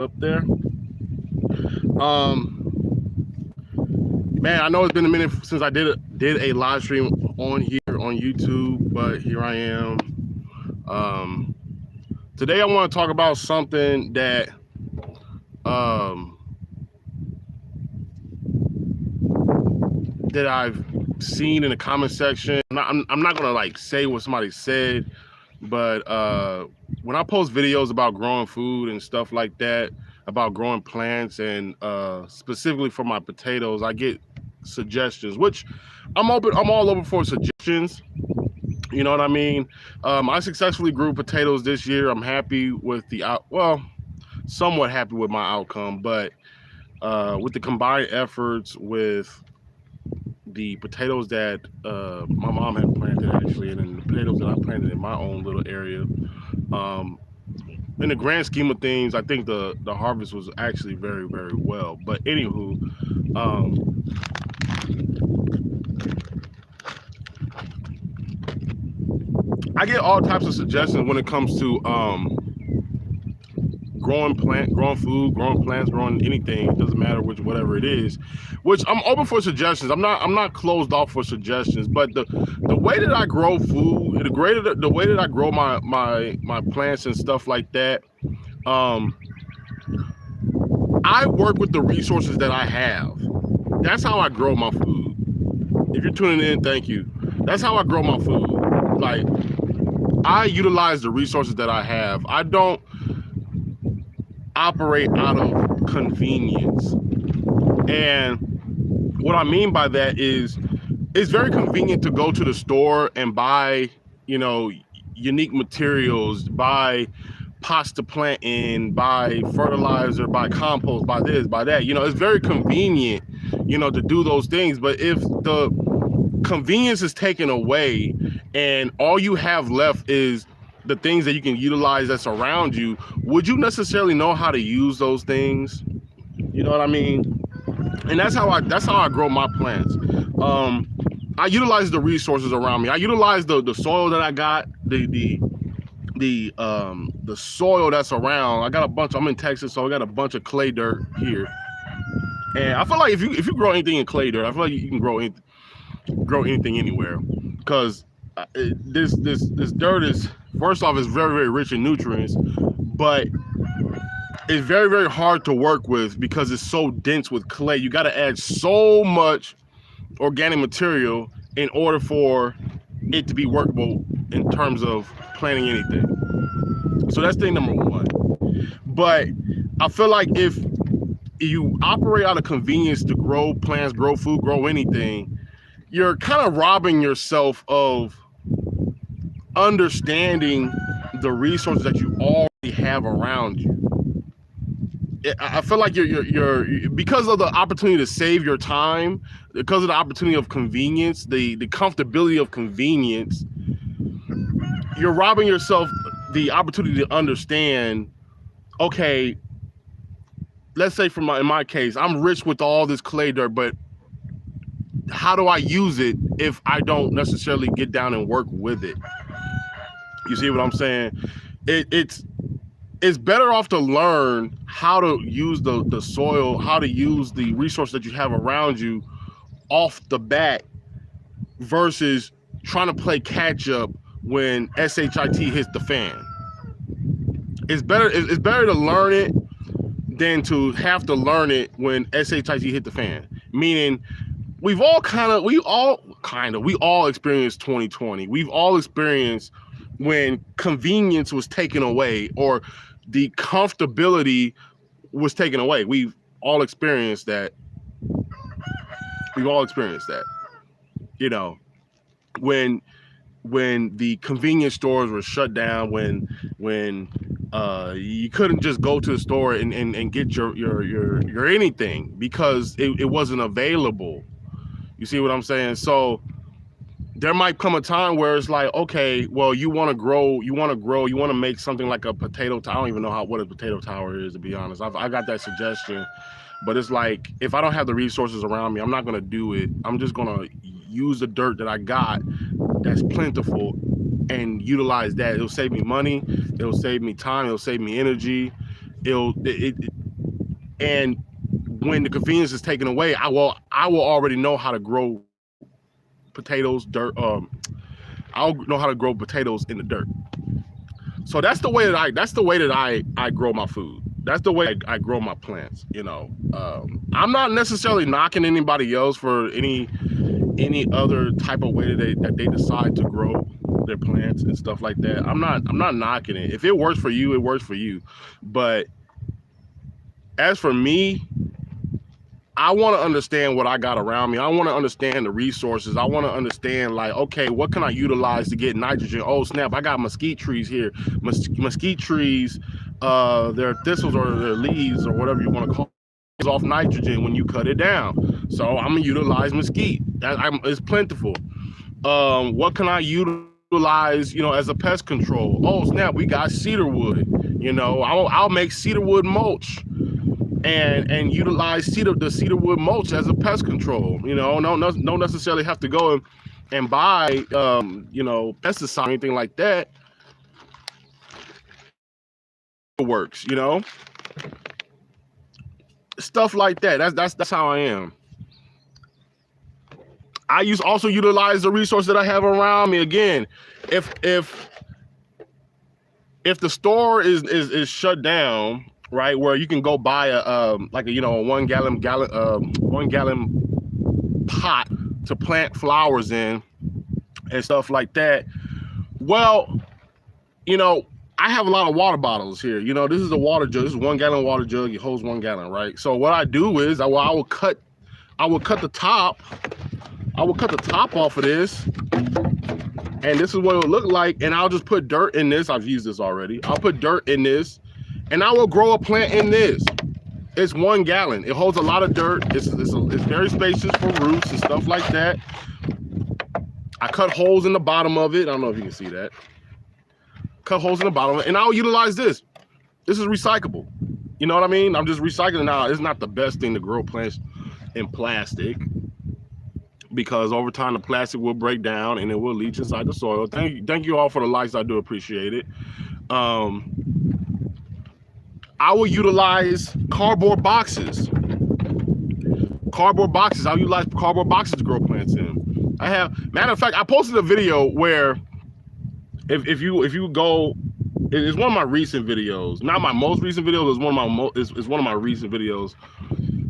up there. Man, I know it's been a minute since I did a live stream on here on YouTube, but here I am. Um, Today I want to talk about something um, that I've seen in the comment section. I'm not gonna like say what somebody said, but when I post videos about growing food and stuff like that, about growing plants and specifically for my potatoes, I get suggestions, which I'm open. I'm all over for suggestions. You know what I mean? I successfully grew potatoes this year. I'm happy with somewhat happy with my outcome, but with the combined efforts with the potatoes that my mom had planted actually, and then the potatoes that I planted in my own little area. Um, in the grand scheme of things, I think the harvest was actually very very well. But anywho, I get all types of suggestions when it comes to growing food, growing plants, growing anything. It doesn't matter whatever it is. Which I'm open for suggestions. I'm not closed off for suggestions. But the way that I grow food, the way that I grow my plants and stuff like that, um, I work with the resources that I have. That's how I grow my food. If you're tuning in, thank you. That's how I grow my food. Like I utilize the resources that I have. I don't operate out of convenience. And what I mean by that is it's very convenient to go to the store and buy, unique materials, buy pasta planting, buy fertilizer, buy compost, buy this, buy that. It's very convenient, to do those things. But if the convenience is taken away and all you have left is the things that you can utilize that's around you, would you necessarily know how to use those things? You know what I mean? And that's how I grow my plants. I utilize the resources around me. I utilize the soil that I got, the soil that's around. I got a bunch. I'm in Texas, so I got a bunch of clay dirt here. And I feel like if you grow anything in clay dirt, I feel like you can grow anything anywhere, because this dirt is, first off, is very very rich in nutrients, but it's very very hard to work with because it's so dense with clay. You got to add so much organic material in order for it to be workable in terms of planting anything. So that's thing number one. But I feel like if you operate out of convenience to grow plants, grow food, grow anything, you're kind of robbing yourself of understanding the resources that you already have around you. I feel like you're because of the opportunity to save your time, because of the opportunity of convenience, the comfortability of convenience, you're robbing yourself the opportunity to understand, okay, let's say in my case, I'm rich with all this clay dirt, but how do I use it if I don't necessarily get down and work with it? You see what I'm saying? It's better off to learn how to use the soil, how to use the resource that you have around you off the bat, versus trying to play catch up when SHIT hits the fan. It's better to learn it than to have to learn it when SHIT hit the fan. Meaning, we all experienced 2020. We've all experienced when convenience was taken away or the comfortability was taken away. We've all experienced that. When the convenience stores were shut down, when you couldn't just go to the store and get your anything because it wasn't available. You see what I'm saying? So there might come a time where it's like, okay, well, you want to make something like a potato tower. I don't even know what a potato tower is, to be honest. I got that suggestion, but it's like, if I don't have the resources around me, I'm not going to do it. I'm just going to use the dirt that I got that's plentiful and utilize that. It'll save me money. It'll save me time. It'll save me energy. And when the convenience is taken away, I will already know how to grow potatoes, I'll know how to grow potatoes in the dirt. So that's the way that I grow my food. That's the way I grow my plants. I'm not necessarily knocking anybody else for any other type of way that they decide to grow their plants and stuff like that. I'm not knocking it. If it works for you, it works for you. But as for me, I want to understand what I got around me. I want to understand the resources. I want to understand, like, okay, what can I utilize to get nitrogen? Oh, snap, I got mesquite trees here. Mesquite trees, their thistles or their leaves or whatever you want to call it, off nitrogen when you cut it down. So I'm going to utilize mesquite. It's plentiful. What can I utilize, as a pest control? Oh, snap, we got cedar wood. I'll make cedar wood mulch. And utilize the cedar wood mulch as a pest control. Don't necessarily have to go and buy pesticide or anything like that. It works, stuff like that. That's how I am. I also utilize the resource that I have around me. Again, if the store is shut down, right, where you can go buy a 1 gallon pot to plant flowers in and stuff like that. Well, I have a lot of water bottles here. This is a water jug. This is 1 gallon water jug. It holds 1 gallon, right? So what I do is I will cut the top. I will cut the top off of this. And this is what it would look like. And I'll just put dirt in this. I've used this already. I'll put dirt in this. And I will grow a plant in this. It's 1 gallon. It holds a lot of dirt. It's very spacious for roots and stuff like that. I cut holes in the bottom of it. I don't know if you can see that. Cut holes in the bottom of it, and I'll utilize this. This is recyclable. You know what I mean? I'm just recycling now. It's not the best thing to grow plants in plastic, because over time the plastic will break down and it will leach inside the soil. Thank you all for the likes. I do appreciate it. I will utilize cardboard boxes. I'll utilize cardboard boxes to grow plants in. Matter of fact, I posted a video where if you go, it's one of my recent videos, not my most recent videos. It's one of my recent videos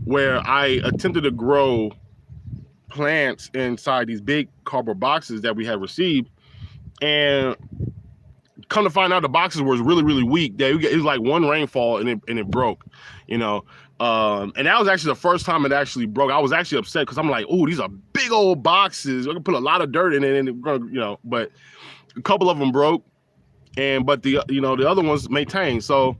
where I attempted to grow plants inside these big cardboard boxes that we had received, and come to find out the boxes was really, really weak. It was like one rainfall and it broke, and that was actually the first time it actually broke. I was actually upset because I'm like, oh, these are big old boxes. I can put a lot of dirt in it, and but a couple of them broke, but the other ones maintained. So,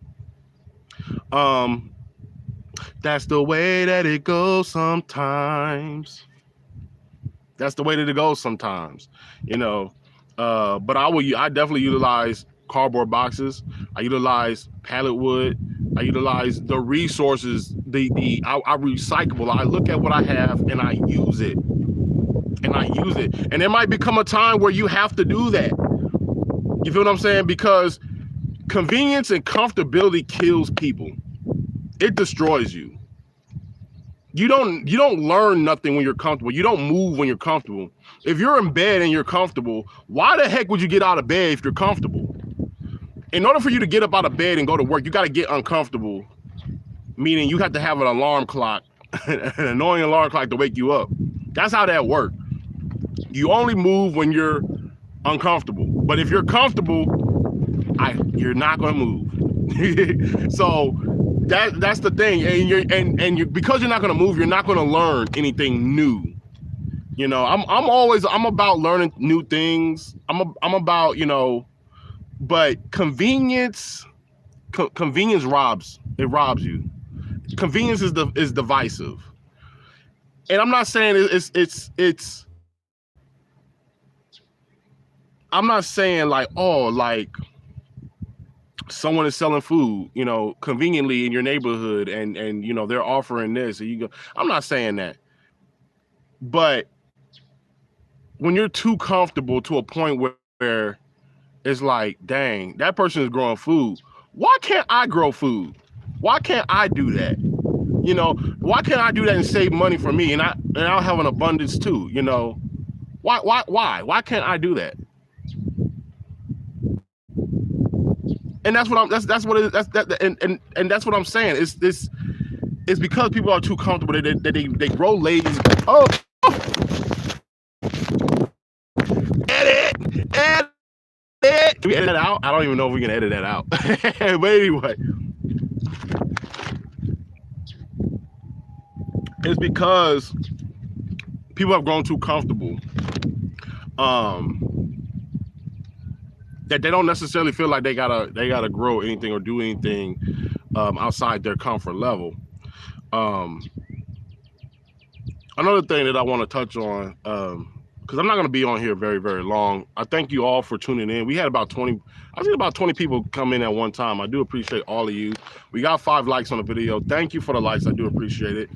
that's the way that it goes sometimes. That's the way that it goes sometimes, But I definitely utilize cardboard boxes. I utilize pallet wood. I utilize the resources. I recyclable. I look at what I have and I use it. And there might become a time where you have to do that. You feel what I'm saying? Because convenience and comfortability kills people. It destroys you. You don't learn nothing when you're comfortable. You don't move when you're comfortable. If you're in bed and you're comfortable, why the heck would you get out of bed if you're comfortable? In order for you to get up out of bed and go to work, you got to get uncomfortable, meaning you have to have an alarm clock, an annoying alarm clock to wake you up. That's how that works. You only move when you're uncomfortable. But if you're comfortable, you're not going to move. So that's the thing. And because you're not going to move, you're not going to learn anything new. I'm about learning new things. I'm about, but convenience robs you. Convenience is divisive. And I'm not saying it's I'm not saying like someone is selling food, conveniently in your neighborhood and they're offering this and you go. I'm not saying that. But when you're too comfortable to a point where it's like, dang, that person is growing food. Why can't I grow food? Why can't I do that? You know, why can't I do that and save money for me, and I'll have an abundance too? You know, why can't I do that? And that's what I'm. That's what it is. And that's what I'm saying. It's because people are too comfortable that they grow lazy. Oh, edit. Can we edit that out? I don't even know if we can edit that out. But anyway, it's because people have grown too comfortable. That they don't necessarily feel like they gotta grow anything or do anything outside their comfort level. Another thing that I want to touch on, because I'm not going to be on here very, very long. I thank you all for tuning in. We had about 20, I think about 20 people come in at one time. I do appreciate all of you. We got 5 likes on the video. Thank you for the likes. I do appreciate it.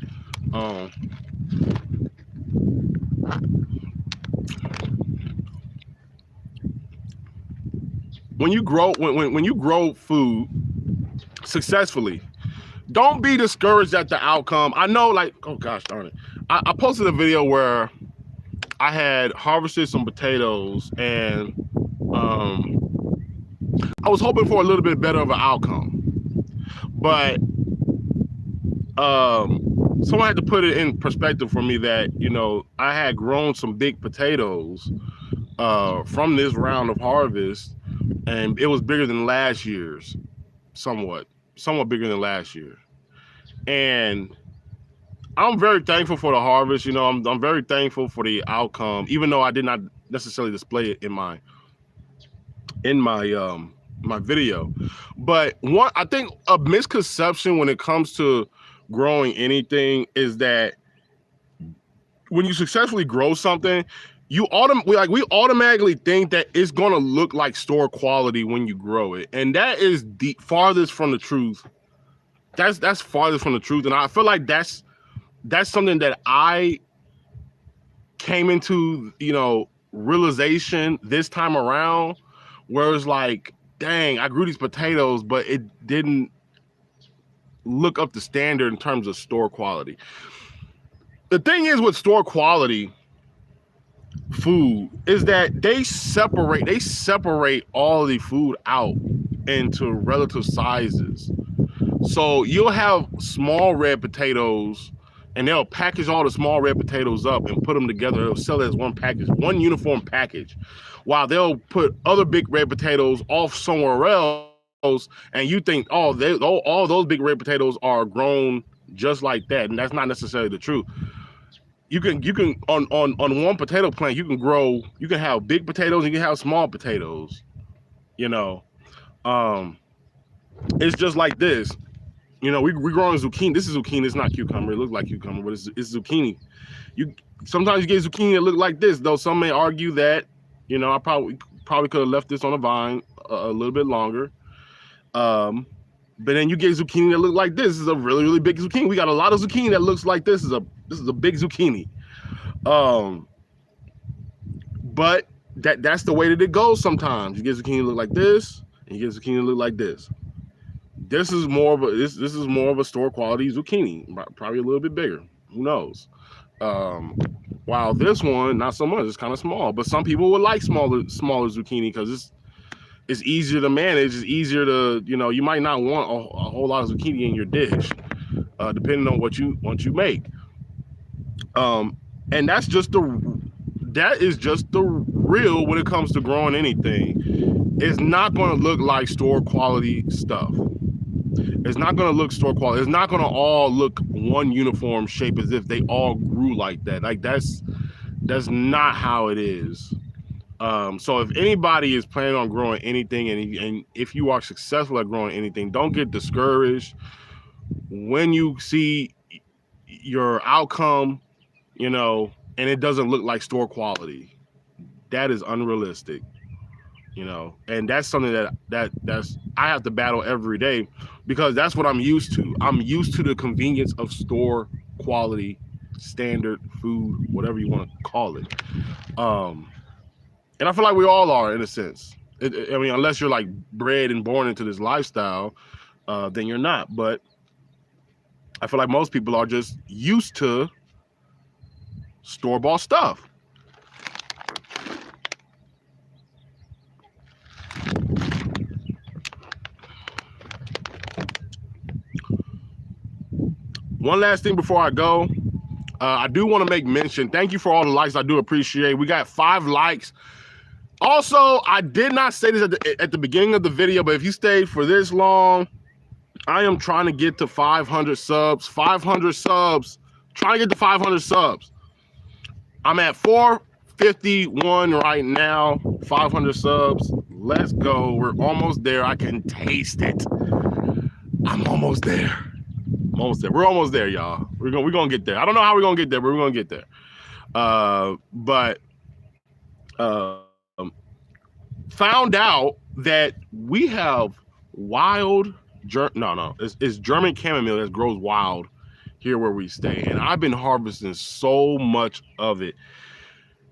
When you grow, when you grow food successfully, don't be discouraged at the outcome. I know, like, oh gosh darn it. I posted a video where I had harvested some potatoes and I was hoping for a little bit better of an outcome. But someone had to put it in perspective for me that, you know, I had grown some big potatoes from this round of harvest, and it was bigger than last year's, somewhat bigger than last year. And I'm very thankful for the harvest. You know, I'm very thankful for the outcome, even though I did not necessarily display it in my my video. But I think a misconception when it comes to growing anything is that when you successfully grow something, we automatically think that it's gonna look like store quality when you grow it, and that is the farthest from the truth. That's farthest from the truth, and I feel like that's something that I came into, you know, realization this time around, where it's like, dang, I grew these potatoes, but it didn't look up to standard in terms of store quality. The thing is with store quality food is that they separate all the food out into relative sizes. So you'll have small red potatoes, and they'll package all the small red potatoes up and put them together. They'll sell it as one package, one uniform package, while they'll put other big red potatoes off somewhere else, and you think, oh, all those big red potatoes are grown just like that, and that's not necessarily the truth. You can on one potato plant, you can have big potatoes and you can have small potatoes. You know, it's just like this. You know, we're growing zucchini. This is zucchini. It's not cucumber. It looks like cucumber, but it's zucchini. Sometimes you get zucchini that look like this, though. Some may argue that, you know, I probably could have left this on the vine a little bit longer. But then you get zucchini that look like this. This is a really, really big zucchini. We got a lot of zucchini that looks like this. This is a big zucchini. But that's the way that it goes sometimes. You get zucchini that look like this, and you get zucchini that look like this. This is more of a store quality zucchini, probably a little bit bigger. Who knows? While this one, not so much. It's kind of small, but some people would like smaller zucchini because it's easier to manage. It's easier to, you know, you might not want a whole lot of zucchini in your dish, depending on what you make. And that is just the real when it comes to growing anything. It's not going to look like store quality stuff. It's not going to look store quality. It's not going to all look one uniform shape as if they all grew like that. Like that's not how it is. So if anybody is planning on growing anything, and if you are successful at growing anything, don't get discouraged when you see your outcome, you know, and it doesn't look like store quality. That is unrealistic, you know, and that's something that's I have to battle every day, because that's what I'm used to. I'm used to the convenience of store quality, standard food, whatever you want to call it. And I feel like we all are, in a sense. I mean, unless you're like bred and born into this lifestyle, then you're not. But I feel like most people are just used to store-bought stuff. One last thing before I go, I do want to make mention. Thank you for all the likes. I do appreciate. We got 5 likes. Also, I did not say this at the beginning of the video, but if you stayed for this long, I am trying to get to 500 subs. 500 subs. Trying to get to 500 subs. I'm at 451 right now. 500 subs. Let's go. We're almost there. I can taste it. I'm almost there. Almost there. We're almost there, y'all. We're gonna get there. I don't know how we're gonna get there, but we're gonna get there. Found out that we have wild it's German chamomile that grows wild here where we stay, and I've been harvesting so much of it.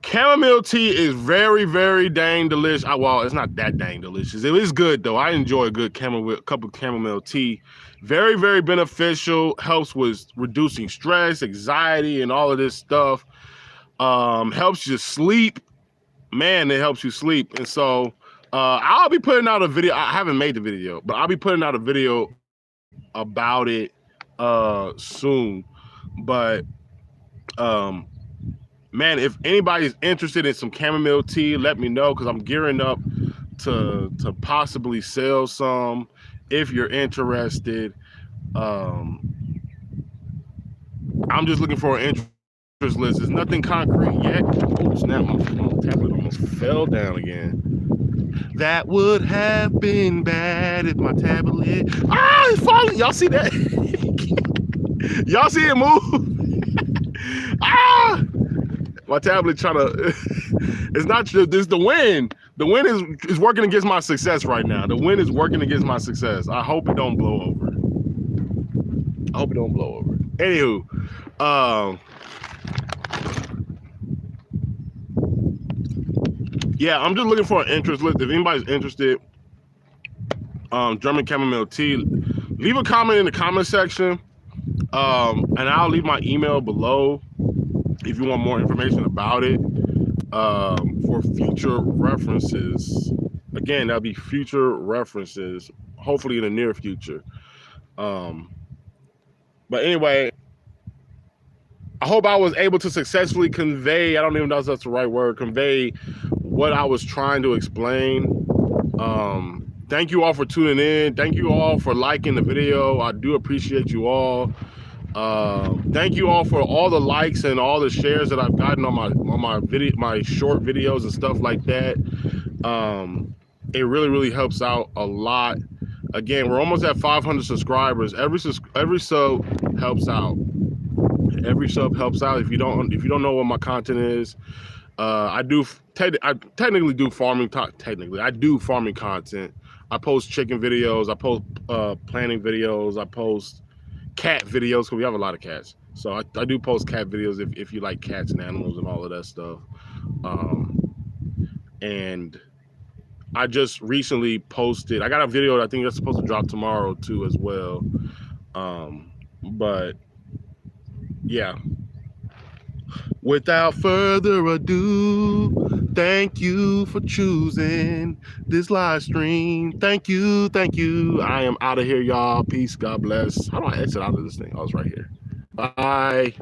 Chamomile tea is very, very dang delicious. Well, it's not that dang delicious. It is good though. I enjoy a good cup of chamomile tea. Very, very beneficial. Helps with reducing stress, anxiety, and all of this stuff. Helps you sleep. Man, it helps you sleep. And so I'll be putting out a video. I haven't made the video, but I'll be putting out a video about it soon. But man, if anybody's interested in some chamomile tea, let me know, because I'm gearing up to possibly sell some. If you're interested, I'm just looking for an interest list. There's nothing concrete yet. Oh snap! My tablet almost fell down again. That would have been bad if my tablet. Ah, it's falling. Y'all see that? Y'all see it move? Ah! My tablet trying to. It's not just this. The wind. The wind is working against my success right now. The wind is working against my success. I hope it don't blow over. I hope it don't blow over. Anywho, yeah, I'm just looking for an interest list. If anybody's interested, German chamomile tea, leave a comment in the comment section, and I'll leave my email below if you want more information about it. For future references. Again, that'll be future references, hopefully in the near future. But anyway, I hope I was able to successfully convey, I don't even know if that's the right word, convey what I was trying to explain. Thank you all for tuning in. Thank you all for liking the video. I do appreciate you all. Thank you all for all the likes and all the shares that I've gotten on my short videos and stuff like that. It really, really helps out a lot. Again, we're almost at 500 subscribers. Every sub helps out. Every sub helps out. If you don't know what my content is, I technically do farming. I do farming content. I post chicken videos. I post planting videos. I post cat videos, because we have a lot of cats. So I do post cat videos if you like cats and animals and all of that stuff. And I just recently posted, I got a video that I think that's supposed to drop tomorrow too as well. But yeah, without further ado, thank you for choosing this live stream. Thank you. I am out of here, y'all. Peace. God bless. How do I exit out of this thing? I was right here. Bye.